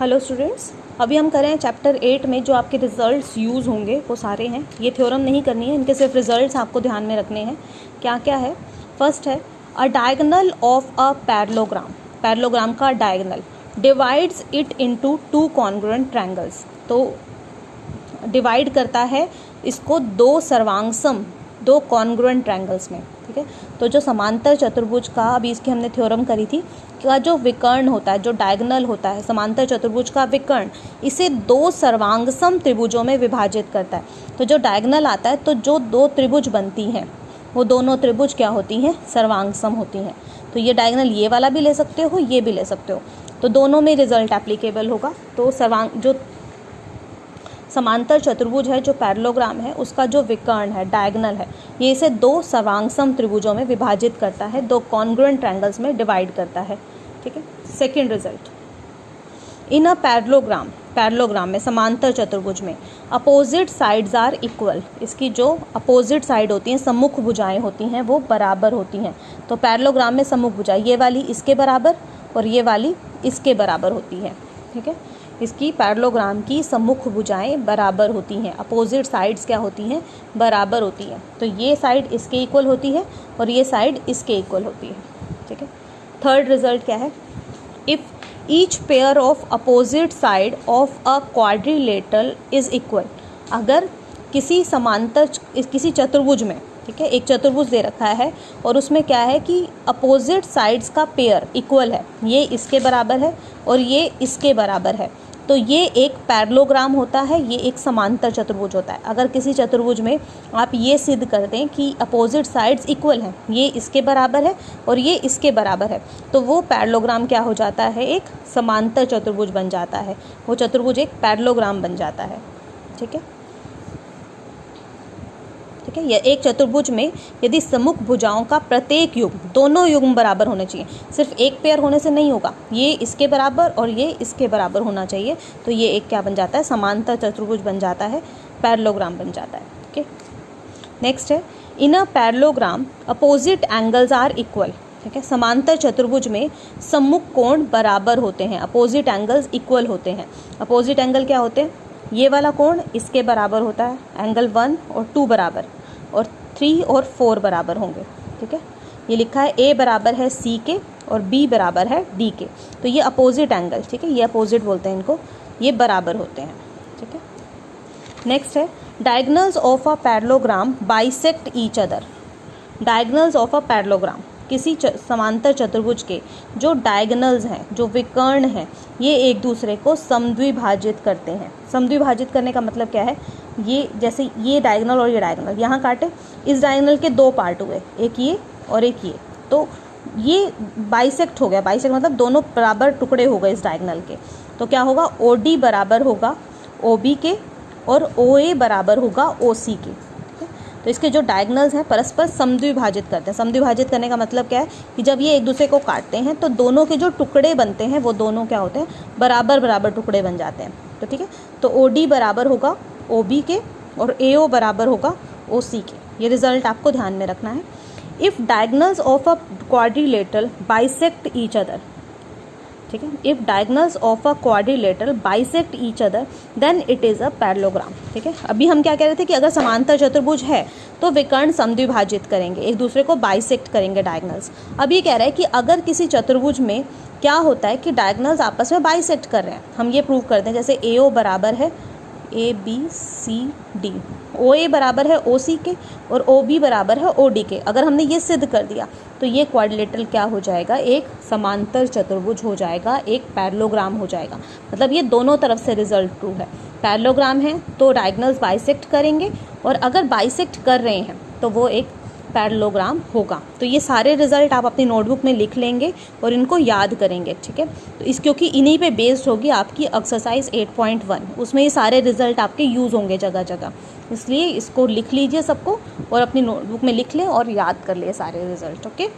Hello students, अभी हम करें चैप्टर 8 में जो आपके रिजल्ट्स यूज़ होंगे वो सारे हैं। ये थ्योरम नहीं करनी है, इनके सिर्फ रिजल्ट्स आपको ध्यान में रखने हैं। क्या क्या है? फर्स्ट है a diagonal of a parallelogram. Parallelogram का diagonal divides it into two congruent triangles. तो डिवाइड करता है इसको दो सर्वांगसम, दो कॉन्ग्रुएंट ट्रायंगल्स में। ठीक है, तो जो समांतर चतुर्भुज का अभी इसकी हमने थ्योरम करी थी का जो विकर्ण होता है, जो डायगोनल होता है समांतर चतुर्भुज का विकर्ण, इसे दो सर्वांगसम त्रिभुजों में विभाजित करता है। तो जो डायगोनल आता है तो जो दो त्रिभुज बनती हैं वो दोनों त्रिभुज क्या होती हैं? सर्वांगसम होती हैं। तो ये डायगोनल ये वाला भी ले सकते हो, ये भी ले सकते हो, तो दोनों में रिजल्ट एप्लीकेबल होगा। तो जो समांतर चतुर्भुज है, जो पैरेललोग्राम है, उसका जो विकर्ण है, डायगोनल है, ये इसे दो सर्वांगसम त्रिभुजों में विभाजित करता है, दो कॉन्ग्रुएंट ट्रायंगल्स में डिवाइड करता है। ठीक है, second result, in a parallelogram में, समांतर चतुर्भुज में, अपोजिट साइड्स आर इक्वल। इसकी जो अपोजिट साइड होती हैं, सम्मुख भुजाएं होती हैं, वो बराबर होती हैं। तो पैरेललोग्राम में सम्मुख भुजाएं, ये वाली इसके बराबर और ये वाली इसके बराबर होती है। ठीक है, इसकी पैरेललोग्राम की सम्मुख भुजाएं बराबर होती हैं, अपोजिट साइड्स क्या होती हैं? बराबर होती हैं। तो ये साइड इसके इक्वल होती है और ये साइड इसके इक्वल होती है। ठीक है, थर्ड रिजल्ट क्या है? If each pair of opposite side of a quadrilateral is equal. अगर किसी चतुर्भुज में, ठीक है, एक चतुर्भुज दे रखा है और उसमें क्या है कि अपोजिट साइड्स का पेयर इक्वल है, ये इसके बराबर है और ये इसके बराबर है, तो ये एक पैरेललोग्राम होता है, ये एक समांतर चतुर्भुज होता है। अगर किसी चतुर्भुज में आप ये सिद्ध कर दें कि अपोजिट साइड्स इक्वल हैं, ये इसके बराबर है और ये इसके बराबर है, तो वो पैरेललोग्राम क्या हो जाता है? एक समांतर चतुर्भुज बन जाता है। वो चतुर्भुज एक पैरेललोग्राम बन जाता है। ठीक है, ठीक है, या एक चतुर्भुज में यदि सम्मुख भुजाओं का प्रत्येक युग्म, दोनों युग्म बराबर होने चाहिए, सिर्फ एक पेयर होने से नहीं होगा, ये इसके बराबर और ये इसके बराबर होना चाहिए, तो ये एक क्या बन जाता है? समांतर चतुर्भुज बन जाता है, पैरेललोग्राम बन जाता है। ठीक है, नेक्स्ट है in a parallelogram opposite angles are equal. ठीक है, समांतर चतुर्भुज में सम्मुख कोण बराबर होते हैं, अपोजिट एंगल्स इक्वल होते हैं। अपोजिट एंगल क्या होते हैं? ये वाला कोण इसके बराबर होता है, एंगल 1 और 2 बराबर, और 3 और 4 बराबर होंगे। ठीक है, ये लिखा है A बराबर है C के और B बराबर है D के, तो ये अपोजिट एंगल, ठीक है, ये अपोजिट बोलते हैं इनको, ये बराबर होते हैं। ठीक है, नेक्स्ट है diagonals of a parallelogram bisect each other. Diagonals of a parallelogram, किसी समांतर चतुर्भुज के जो डायगोनल्स हैं, जो विकर्ण हैं, ये एक दूसरे को समद्विभाजित करते हैं। समद्विभाजित करने का मतलब क्या है? ये जैसे ये डायगोनल और ये डायगोनल यहाँ काटे, इस डायगोनल के दो पार्ट हुए, एक ये और एक ये, तो ये बाइसेक्ट हो गया। बाइसेक्ट मतलब दोनों बराबर टुकड़े हो गए इस डायगोनल के, तो क्या होगा? OD बराबर होगा OB के और OA बराबर होगा OC के। तो इसके जो डायगोनल्स हैं परस्पर समद्विभाजित करते हैं। समद्विभाजित करने का मतलब क्या है कि जब ये एक दूसरे को काटते हैं तो दोनों के जो टुकड़े बनते हैं वो दोनों क्या होते हैं? बराबर बराबर टुकड़े बन जाते हैं। तो ठीक है, तो OD बराबर होगा OB के और AO बराबर होगा OC के। ये रिजल्ट आपको ध्यान में रखना है। If diagonals of a quadrilateral bisect each other, ठीक है, if diagonals of a quadrilateral bisect each other than it is a parallelogram. ठीक है, अभी हम क्या कह रहे थे कि अगर समांतर चतुर्भुज है तो विकर्ण समद्विभाजित करेंगे, एक दूसरे को बाइसेक्ट करेंगे डायगोनल्स। अब ये कह रहा है कि अगर किसी चतुर्भुज में क्या होता है कि डायगोनल्स आपस में बाइसेक्ट कर रहे हैं, हम ये प्रूव करते हैं। जैसे AO बराबर है ABCD, OA बराबर है OC के और OB बराबर है OD के। अगर हमने ये सिद्ध कर दिया तो ये क्वाड्रिलेटरल क्या हो जाएगा? एक समांतर चतुर्भुज हो जाएगा, एक पैरेललोग्राम हो जाएगा। मतलब ये दोनों तरफ से रिजल्ट ट्रू है। पैरेललोग्राम है तो डायगोनल्स बाइसेक्ट करेंगे, और अगर बाइसेक्ट कर रहे हैं तो वो एक पैरेललोग्राम होगा। तो ये सारे रिजल्ट आप अपनी नोटबुक में लिख लेंगे और इनको याद करेंगे। ठीक है, तो क्योंकि इन्हीं पे बेस्ड होगी आपकी एक्सरसाइज 8.1, उसमें ये सारे रिजल्ट आपके यूज़ होंगे जगह जगह, इसलिए इसको लिख लीजिए सबको और अपनी नोटबुक में लिख लें और याद कर लिए सारे रिजल्ट। ओके।